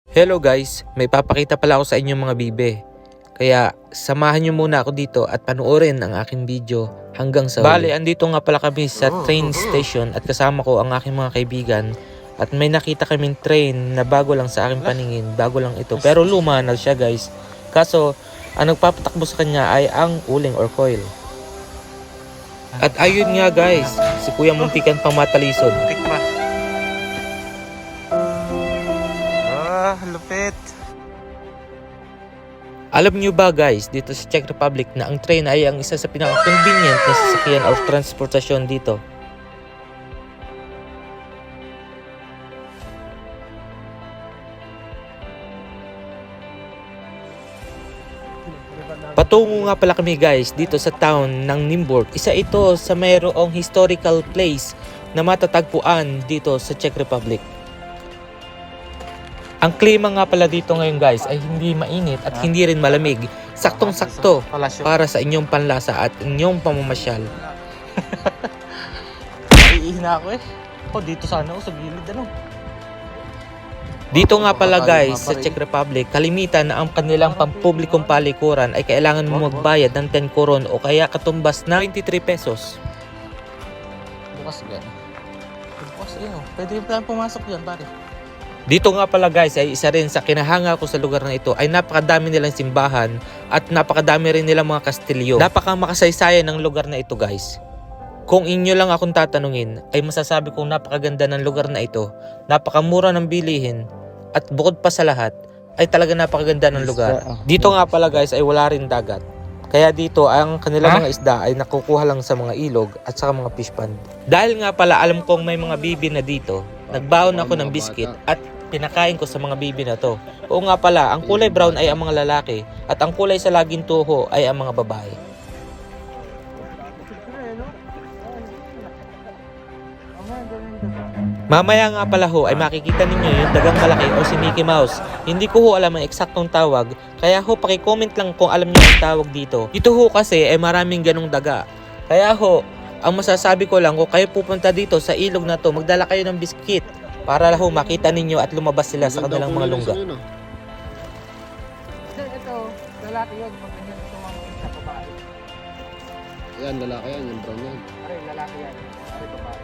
Hello guys, may papakita pala ako sa inyong mga bibe. Kaya samahan nyo muna ako dito at panoorin ang aking video hanggang sa huli. Bale, andito nga pala kami sa train station at kasama ko ang aking mga kaibigan. At may nakita kaming train na bago lang sa aking paningin, bago lang ito. Pero luma na siya guys. Kaso, ang nagpapatakbo sa kanya ay ang uling or coil. At ayun nga guys, si Kuya muntikan pang matalisod. Tikma. Lupit. Alam nyo ba guys, dito sa Czech Republic na ang train ay ang isa sa pinaka-convenient na sasakyan o transportasyon dito. Patungo nga pala kami guys dito sa town ng Nymburk. Isa ito sa mayroong historical place na matatagpuan dito sa Czech Republic. Ang klima nga pala dito ngayon guys ay hindi mainit at hindi rin malamig. Saktong-sakto para sa inyong panlasa at inyong pamamasyal. Iihin na ako eh. Dito sana ako sa gilid Dito nga pala guys sa Czech Republic, kalimitan na ang kanilang pampublikong palikuran ay kailangan mo magbayad ng 10 koron o kaya katumbas na 23 pesos. Bukas yan. Bukas yun. Pwede pa pumasok yan pare. Dito nga pala guys ay isa rin sa kinahanga ko sa lugar na ito ay napakadami nilang simbahan at napakadami rin nilang mga kastilyo. Napakamakasaysayan ng lugar na ito guys. Kung inyo lang akong tatanungin ay masasabi kong napakaganda ng lugar na ito, napakamura ng bilihin at bukod pa sa lahat ay talaga napakaganda ng lugar. Dito nga pala guys ay wala rin dagat. Kaya dito ang kanilang mga isda ay nakukuha lang sa mga ilog at sa mga fish pond. Dahil nga pala alam kong may mga bibi na dito, nagbaon ako ng biskit at pinakain ko sa mga bibi na to. Oo nga pala, ang kulay brown ay ang mga lalaki at ang kulay sa laging tuho ay ang mga babae. Mamaya nga pala ho ay makikita ninyo yung dagang malaki o si Mickey Mouse. Hindi ko ho alam ang eksaktong tawag, kaya ho paki-comment lang kung alam niyo ang tawag dito. Dito ho kasi ay maraming ganong daga. Kaya ho, ang masasabi ko lang kung kayo pupunta dito sa ilog na to, magdala kayo ng biskit para ho makita ninyo at lumabas sila sa kanilang mga lungga. Ito, lalaki yun. Maganda ito mga sa babae. Yan, lalaki yan. Yung brown yan. Pare, lalaki yan. Pare, babae.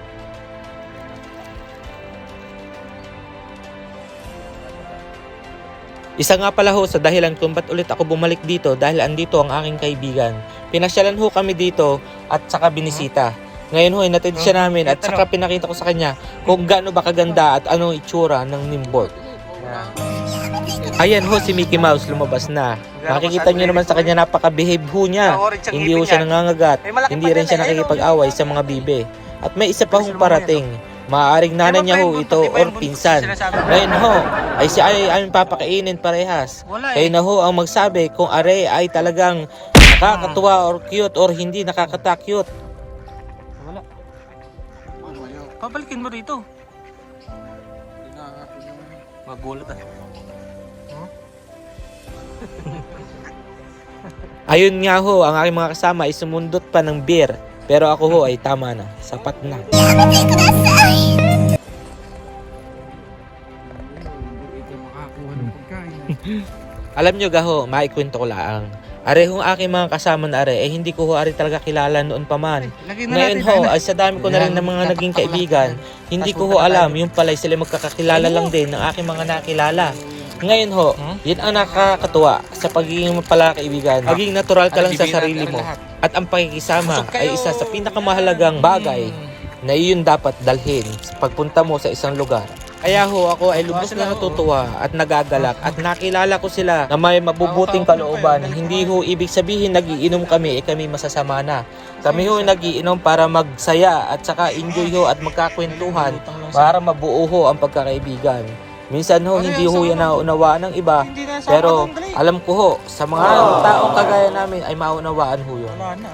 Isa nga pala ho sa dahilan kung ba't ulit ako bumalik dito dahil andito ang aking kaibigan. Pinasyalan ho kami dito at saka binisita. Ngayon ho, inatid siya namin at saka pinakita ko sa kanya kung gaano ba kaganda at anong itsura ng Nymburk. Ayan ho si Mickey Mouse lumabas na. Makikita nyo naman sa kanya napaka-behave ho niya. Hindi ho siya nangangagat, hindi rin siya nakikipag-away sa mga bibe. At may isa pa hong parating. Maaaring nanay niya ho ito or pinsan. Ngayon ho, ay siya ay aming papakainin parehas. Kayo na ho ang magsabi kung are ay talagang nakakatuwa or cute or hindi nakakata-cute. Wala. Pabalikin mo rito. Magulat Ayun nga ho, ang aking mga kasama ay sumundot pa ng beer. Pero ako ho ay tama na, sapat na. Alam nyo gaho, maikwento ko lang. Are hong aking mga kasama na are, hindi ko ho are talaga kilala noon pa man. Ngayon ho, ay sa dami ko na rin ng mga naging kaibigan, hindi ko ho alam, yung pala'y sila magkakakilala lang din ng aking mga nakilala. Ngayon ho, yun ang nakakatuwa sa pagiging pala kaibigan. Maging natural ka lang sa sarili mo. At ang pakikisama ay isa sa pinakamahalagang bagay na iyon dapat dalhin sa pagpunta mo sa isang lugar. Kaya ho, ako ay lubos na natutuwa at nagagalak at nakilala ko sila na may mabubuting kalooban. Hindi ho ibig sabihin nagiinom kami, kami masasama na. Kami ho nagiinom para magsaya at saka enjoy ho at magkakwentuhan para mabuo ho ang pagkakaibigan. Minsan ho, hindi ho yan naunawaan ng iba, pero alam ko ho, sa mga taong kagaya namin ay maunawaan ho yun. Wala na.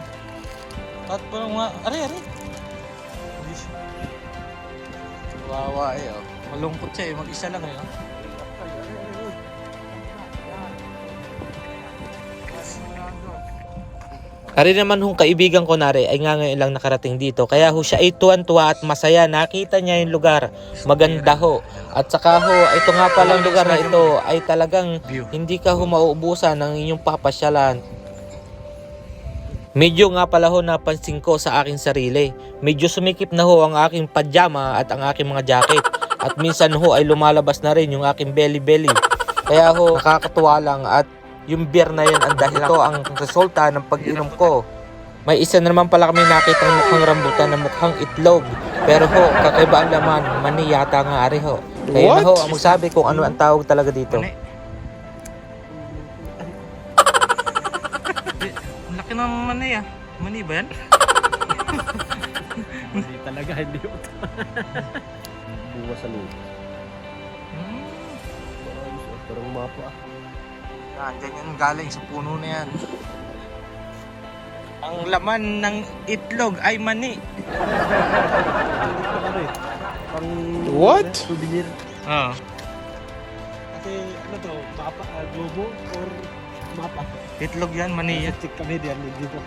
At parang mga, are. Wawa eh. Malungkot siya eh, mag-isa lang eh. Ari naman hong kaibigan ko nari ay nga ngayon lang nakarating dito. Kaya ho siya ay tuwan-tuwa at masaya. Nakita niya yung lugar. Maganda ho. At saka ho, ito nga palang lugar na ito ay talagang hindi ka ho mauubusan ng inyong papasyalan. Medyo nga pala ho napansin ko sa aking sarili. Medyo sumikip na ho ang aking pajama at ang aking mga jacket. At minsan ho ay lumalabas na rin yung aking belly-belly. Kaya ho, nakakatuwa lang at yung beer na yun ang dahil ito ang resulta ng pag-inom ko. May isa na naman pala kami nakita ng mukhang rambutan na mukhang itlog. Pero ho, kakaiba ang laman. Mani yata nga ari ho. Kaya na ho, ang magsabi kung ano ang tawag talaga dito. Mani. Ang laki ng mani ah. Mani ba yan? Hindi talaga, hindi ito. Buwa sa loob. Parang mapa. Dyan yan galing sa puno na yan. Ang laman ng itlog ay mani. What? Souvenir. Oo. Kasi ano to, mapa, globo or mapa. Itlog yan, mani yan. Check kami diyan dito.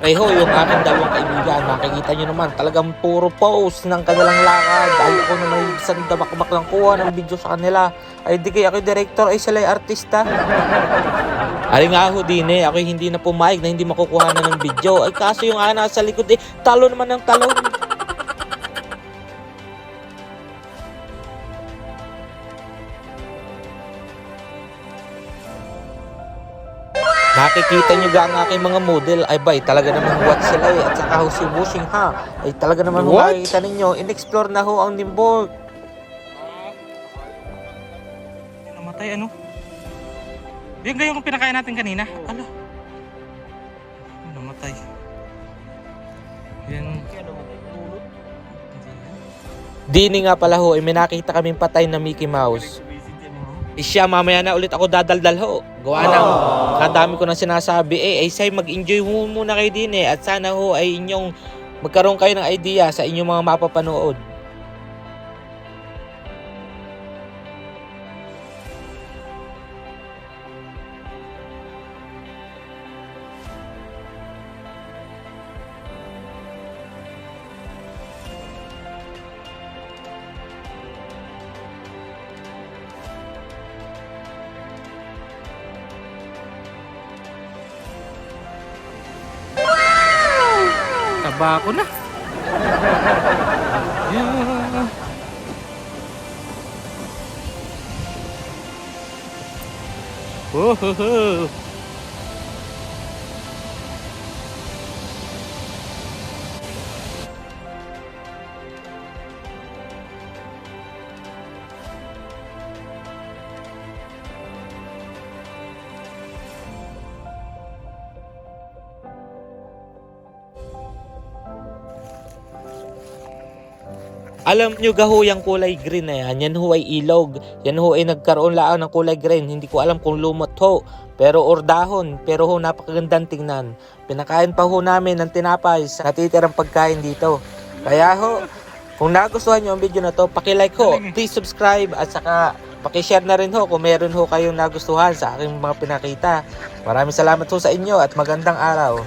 Ay ho, yung aking dalawang kaibigan, makikita nyo naman, talagang puro post ng kanilang lakad. Ay ako na may isang dabak-bak lang kuha ng video sa kanila. Ay di kaya ako director, ay sila ay artista. Ari nga ho din ako hindi na pumayag na hindi makukuha na ng video. Ay kaso yung anak sa likod talo naman ng talon. Nakikita nyo ga ang aking mga model, ay bay, talaga naman what sila at saka ho si Bushing ha. Ay talaga naman ho What? makikita ninyo, in-explore na ho ang Nimborg. Namatay ano? Yung ganyan kung pinakain natin kanina. Ala. Namatay. Yan. Dini nga pala ho, ay may nakita kaming patay na Mickey Mouse. Siya, mamaya na ulit ako dadaldal ho. Gawa ng kadami ko na sinasabi. Ay say, mag-enjoy ho muna kayo din at sana ho ay inyong magkaroon kayo ng idea sa inyong mga mapapanood. Tabako na. Yeah. Oh, ho, ho. Alam nyo gaho yung kulay green na yan ho ay ilog. Yan ho ay nagkaroon lang ng kulay green. Hindi ko alam kung lumot ho. Pero or dahon. Pero ho napakagandang tingnan. Pinakain pa ho namin ng tinapay sa natitirang pagkain dito. Kaya ho, kung nagustuhan nyo ang video na to, pakilike ho. Please subscribe at saka pakishare na rin ho kung meron ho kayong nagustuhan sa aking mga pinakita. Maraming salamat ho sa inyo at magandang araw.